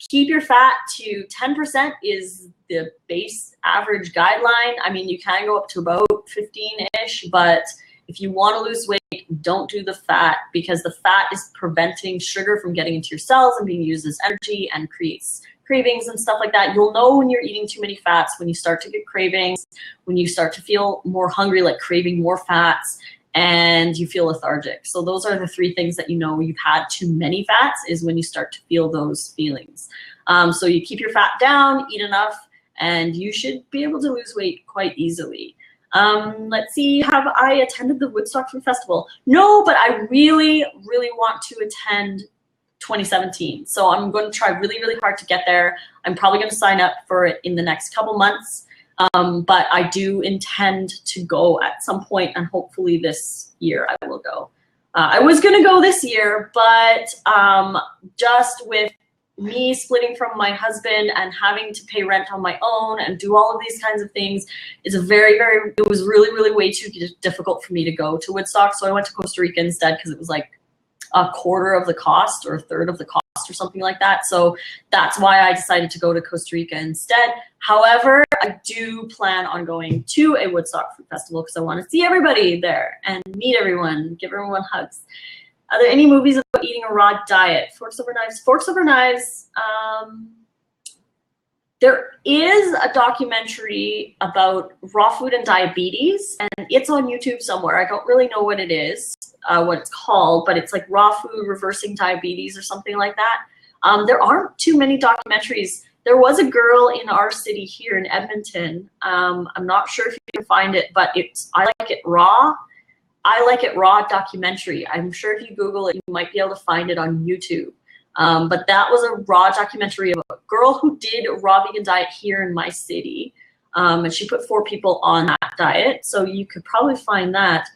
Keep your fat to 10% is the base average guideline. I mean, you can go up to about 15-ish, but if you want to lose weight, don't do the fat because the fat is preventing sugar from getting into your cells and being used as energy and creates cravings and stuff like that. You'll know when you're eating too many fats, when you start to get cravings, when you start to feel more hungry, like craving more fats, and you feel lethargic. So those are the 3 things that you know you've had too many fats is when you start to feel those feelings. So you keep your fat down, eat enough, and you should be able to lose weight quite easily. Let's see, have I attended the Woodstock Food Festival? No, but I really, really want to attend 2017. So I'm going to try really, really hard to get there. I'm probably going to sign up for it in the next couple months. But I do intend to go at some point, and hopefully this year I will go. I was going to go this year, but just with me splitting from my husband and having to pay rent on my own and do all of these kinds of things, it was really, really way too difficult for me to go to Woodstock. So I went to Costa Rica instead because it was like a quarter of the cost or a third of the cost or something like that. So that's why I decided to go to Costa Rica instead. However, I do plan on going to a Woodstock Food Festival because I want to see everybody there and meet everyone, give everyone hugs. Are there any movies about eating a raw diet? Forks Over Knives. Forks Over Knives. There is a documentary about raw food and diabetes, and it's on YouTube somewhere. I don't really know what it is, what it's called, but it's like Raw Food Reversing Diabetes or something like that. There aren't too many documentaries. There was a girl in our city here in Edmonton. I'm not sure if you can find it, but it's I Like It Raw. I Like It Raw documentary. I'm sure if you Google it, you might be able to find it on YouTube. But that was a raw documentary of a girl who did a raw vegan diet here in my city. And she put 4 people on that diet. So you could probably find that.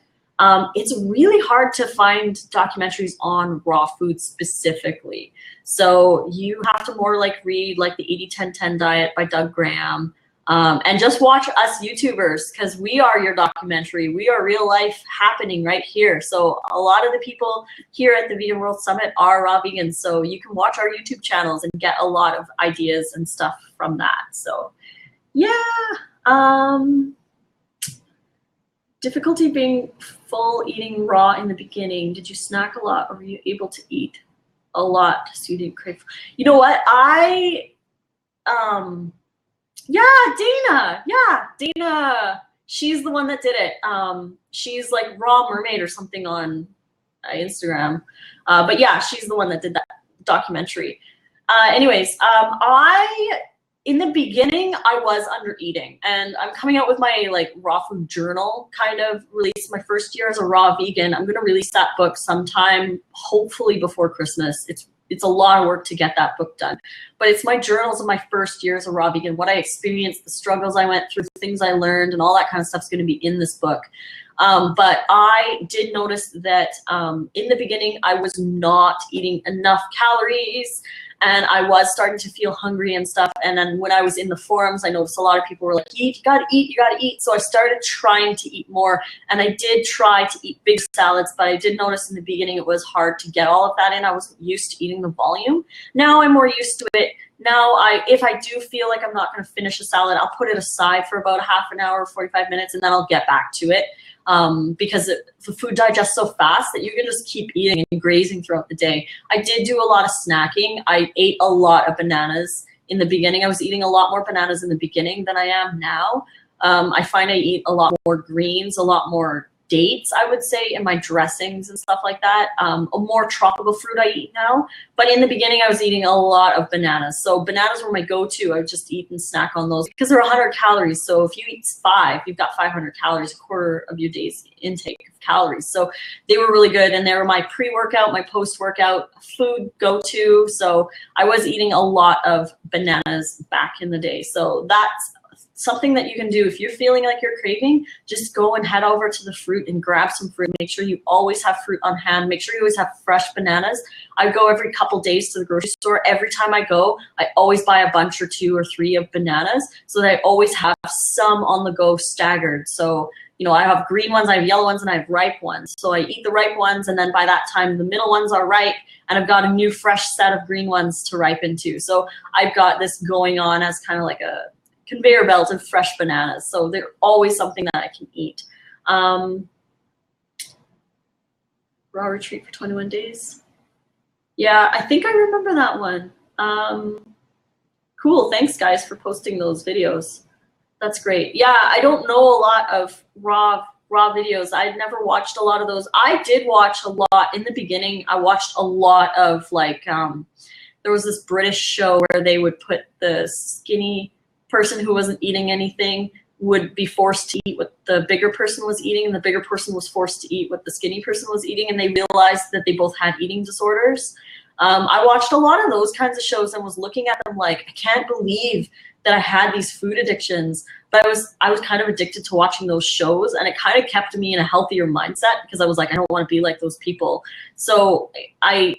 It's really hard to find documentaries on raw food specifically. So you have to more like read like the 80-10-10 diet by Doug Graham. And just watch us YouTubers because we are your documentary. We are real life happening right here. So a lot of the people here at the Vegan World Summit are raw vegans. So you can watch our YouTube channels and get a lot of ideas and stuff from that. So yeah. Difficulty being full eating raw in the beginning. Did you snack a lot or were you able to eat a lot so you didn't crave? You know what? Yeah, Dana. She's the one that did it. She's like Raw Mermaid or something on Instagram. But yeah, she's the one that did that documentary. Anyways, in the beginning, I was under eating, and I'm coming out with my like raw food journal kind of release. My first year as a raw vegan. I'm gonna release that book sometime, hopefully before Christmas. It's a lot of work to get that book done, but it's my journals of my first year as a raw vegan, what I experienced, the struggles I went through, things I learned, and all that kind of stuff's gonna be in this book. But I did notice that in the beginning, I was not eating enough calories, and I was starting to feel hungry and stuff. And then when I was in the forums, I noticed a lot of people were like, you gotta eat, you gotta eat. So I started trying to eat more, and I did try to eat big salads, but I did notice in the beginning it was hard to get all of that in. I wasn't used to eating the volume. Now I'm more used to it. Now, if I do feel like I'm not gonna finish a salad, I'll put it aside for about a half an hour, 45 minutes, and then I'll get back to it. Because the food digests so fast that you can just keep eating and grazing throughout the day. I did do a lot of snacking. I ate a lot of bananas in the beginning. I was eating a lot more bananas in the beginning than I am now. I find I eat a lot more greens, a lot more dates, I would say, in my dressings and stuff like that. A more tropical fruit I eat now. But in the beginning, I was eating a lot of bananas. So bananas were my go-to. I would just eat and snack on those because they're 100 calories. So if you eat 5, you've got 500 calories, a quarter of your day's intake of calories. So they were really good. And they were my pre-workout, my post-workout food go-to. So I was eating a lot of bananas back in the day. So that's something that you can do. If you're feeling like you're craving, just go and head over to the fruit and grab some fruit. Make sure you always have fruit on hand. Make sure you always have fresh bananas. I go every couple days to the grocery store. Every time I go, I always buy a bunch or 2 or 3 of bananas so that I always have some on the go staggered. So, you know, I have green ones, I have yellow ones, and I have ripe ones. So I eat the ripe ones, and then by that time, the middle ones are ripe, and I've got a new fresh set of green ones to ripen too. So I've got this going on as kind of like a conveyor belt of fresh bananas. So they're always something that I can eat. Raw retreat for 21 days. Yeah, I think I remember that one. Cool, thanks guys for posting those videos. That's great. Yeah, I don't know a lot of raw videos. I'd never watched a lot of those. I did watch a lot in the beginning. I watched a lot of like, there was this British show where they would put the skinny person who wasn't eating anything would be forced to eat what the bigger person was eating, and the bigger person was forced to eat what the skinny person was eating, and they realized that they both had eating disorders. I watched a lot of those kinds of shows and was looking at them like, I can't believe that I had these food addictions, but I was kind of addicted to watching those shows, and it kind of kept me in a healthier mindset because I was like, I don't want to be like those people. So I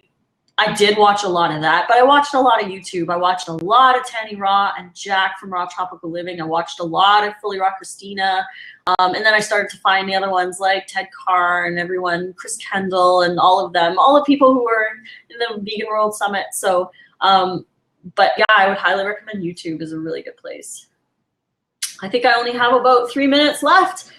did watch a lot of that, but I watched a lot of YouTube. I watched a lot of Tanny Raw and Jack from Raw Tropical Living. I watched a lot of Fully Raw Christina. And then I started to find the other ones like Ted Carr and everyone, Chris Kendall and all of them, all the people who were in the Vegan World Summit. So, but yeah, I would highly recommend YouTube is a really good place. I think I only have about 3 minutes left.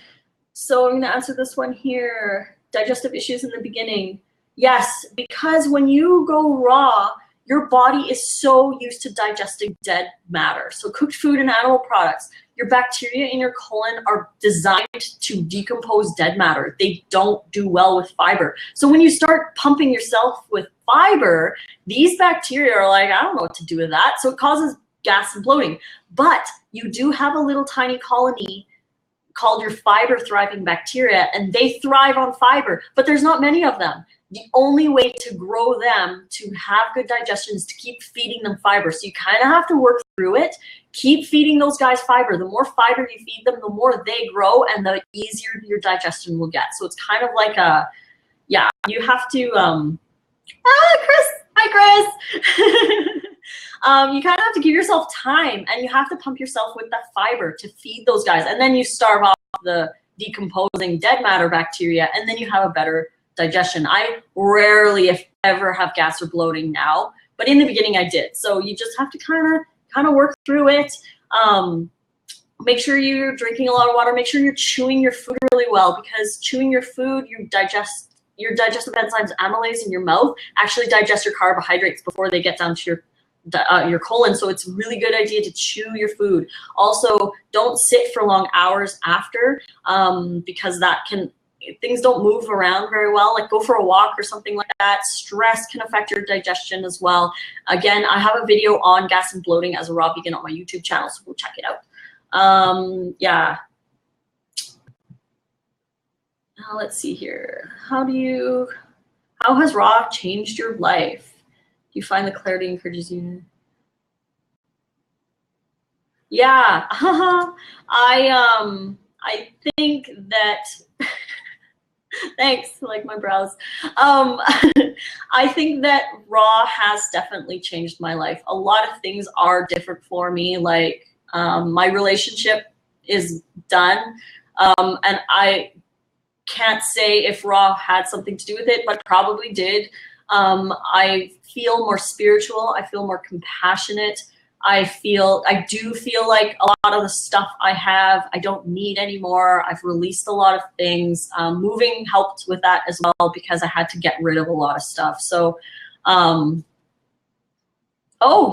So I'm gonna answer this one here. Digestive issues in the beginning. Yes, because when you go raw, your body is so used to digesting dead matter. So cooked food and animal products, your bacteria in your colon are designed to decompose dead matter. They don't do well with fiber. So when you start pumping yourself with fiber, these bacteria are like, I don't know what to do with that. So it causes gas and bloating. But you do have a little tiny colony called your fiber thriving bacteria, and they thrive on fiber, but there's not many of them. The only way to grow them to have good digestion is to keep feeding them fiber. So you kind of have to work through it. Keep feeding those guys fiber. The more fiber you feed them, the more they grow and the easier your digestion will get. So it's kind of like a, yeah, you have to, Chris, hi Chris. You kind of have to give yourself time, and you have to pump yourself with that fiber to feed those guys. And then you starve off the decomposing dead matter bacteria, and then you have a better digestion. I rarely, if ever, have gas or bloating now, but in the beginning I did. So you just have to kind of work through it. Make sure you're drinking a lot of water. Make sure you're chewing your food really well, because chewing your food, your digestive enzymes, amylase in your mouth actually digest your carbohydrates before they get down to your colon. So it's a really good idea to chew your food. Also, don't sit for long hours after, because that can things don't move around very well, like go for a walk or something like that. Stress can affect your digestion as well. Again, I have a video on gas and bloating as a raw vegan on my YouTube channel, so go check it out. Yeah. Now let's see here. How has raw changed your life? Do you find the clarity encourages you? Yeah, I think that, thanks, like my brows. I think that raw has definitely changed my life. A lot of things are different for me. Like my relationship is done, and I can't say if raw had something to do with it, but probably did. I feel more spiritual. I feel more compassionate. I do feel like a lot of the stuff I have, I don't need anymore. I've released a lot of things. Moving helped with that as well because I had to get rid of a lot of stuff. So, oh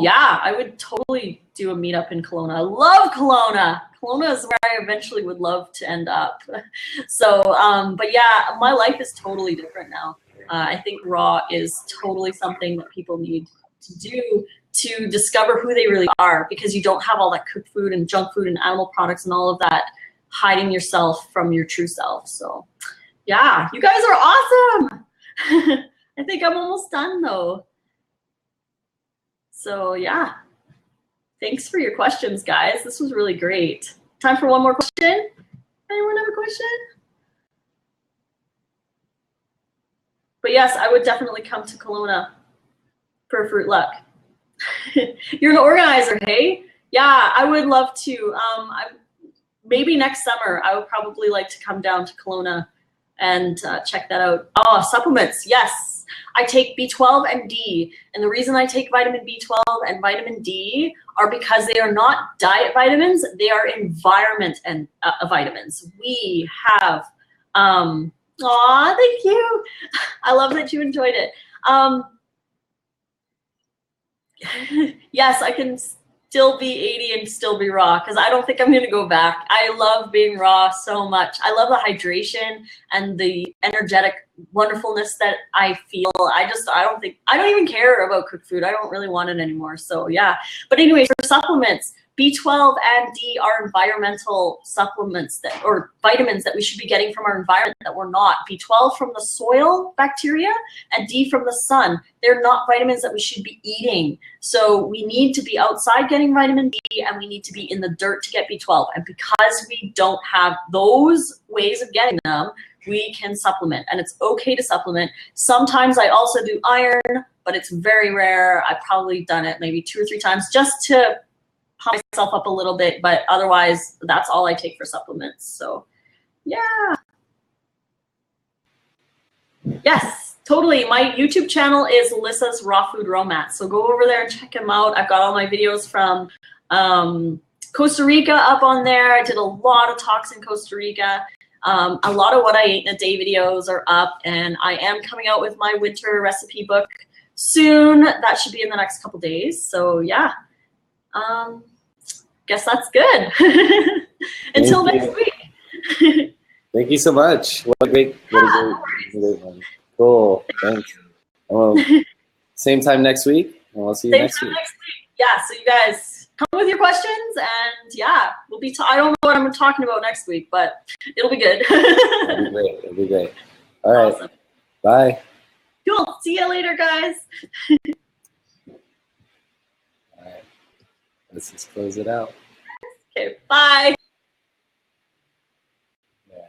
yeah, I would totally do a meetup in Kelowna. I love Kelowna. Kelowna is where I eventually would love to end up. So, but yeah, my life is totally different now. I think raw is totally something that people need to do to discover who they really are, because you don't have all that cooked food and junk food and animal products and all of that hiding yourself from your true self. So yeah, you guys are awesome. I think I'm almost done though. So yeah, thanks for your questions, guys. This was really great. Time for one more question. Anyone have a question? But yes, I would definitely come to Kelowna for Fruit Luck. You're an organizer, hey? Yeah, I would love to. Maybe next summer, I would probably like to come down to Kelowna and check that out. Oh, supplements, yes. I take B12 and D, and the reason I take vitamin B12 and vitamin D are because they are not diet vitamins, they are environment and vitamins. We have, aw, thank you. I love that you enjoyed it. Yes, I can still be 80 and still be raw, because I don't think I'm going to go back. I love being raw so much. I love the hydration and the energetic wonderfulness that I feel. I don't even care about cooked food. I don't really want it anymore. So yeah. But anyway, for supplements, B12 and D are environmental supplements or vitamins that we should be getting from our environment that we're not. B12 from the soil bacteria and D from the sun. They're not vitamins that we should be eating. So we need to be outside getting vitamin D, and we need to be in the dirt to get B12. And because we don't have those ways of getting them, we can supplement, and it's okay to supplement. Sometimes I also do iron, but it's very rare. I've probably done it maybe 2 or 3 times just to pump myself up a little bit, but otherwise that's all I take for supplements. So yeah. Yes, totally. My YouTube channel is Alyssa's Raw Food Romance. So go over there and check him out. I've got all my videos from Costa Rica up on there. I did a lot of talks in Costa Rica. A lot of what I ate in a day videos are up, and I am coming out with my winter recipe book soon. That should be in the next couple days. So yeah. Guess that's good. Until next week. Thank you so much. What a great one. Cool. Thanks. Same time next week, and I'll see you next week. Yeah, so you guys come with your questions, and yeah, we'll be. I don't know what I'm talking about next week, but it'll be good. It'll be great. It'll be great. All right. Awesome. Bye. Cool. See you later, guys. All right. Let's just close it out. Okay. Bye. Yeah.